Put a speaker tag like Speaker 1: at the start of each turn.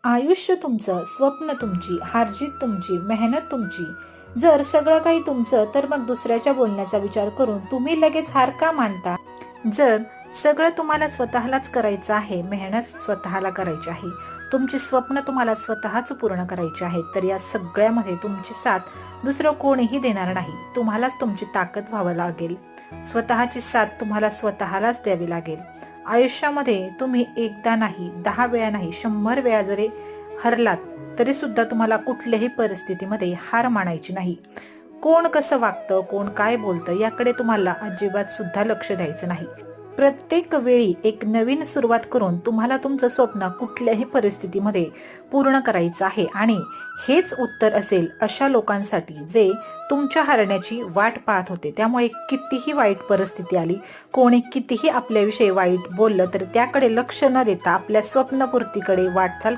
Speaker 1: आयुष्य तुमचं, स्वप्न तुमची, हारजीत तुमची, मेहनत तुमची. जर सगळं काही तुमचं, तर मग दुसऱ्याच्या बोलण्याचा विचार करून तुम्ही लगेच हार का मानता? जर सगळं तुम्हाला स्वतःलाच करायचं आहे, मेहनत स्वतःला करायची आहे, तुमची स्वप्न तुम्हाला स्वतःच पूर्ण करायची आहेत, तर या सगळ्यामध्ये तुमची साथ दुसरं कोणीही देणार नाही. तुम्हालाच तुमची ताकद व्हावं लागेल. स्वतःची साथ तुम्हाला स्वतःलाच द्यावी लागेल. आयुष्यामध्ये तुम्ही एकदा नाही, 10 वेळा नाही, 100 वेळा जरी हरलात तरी सुद्धा तुम्हाला कुठल्याही परिस्थितीमध्ये हार मानायची नाही. कोण कसं वागतं, कोण काय बोलतं याकडे तुम्हाला अजिबात सुद्धा लक्ष द्यायचं नाही. प्रत्येक वेळी एक नवीन सुरुवात करून तुम्हाला तुमचं स्वप्न कुठल्याही परिस्थितीमध्ये पूर्ण करायचं आहे. आणि हेच उत्तर असेल अशा लोकांसाठी जे तुमच्या हरण्याची वाट पाहत होते. त्यामुळे कितीही वाईट परिस्थिती आली, कोणी कितीही आपल्याविषयी वाईट बोललं, तर त्याकडे लक्ष न देता आपल्या स्वप्नपूर्तीकडे वाटचाल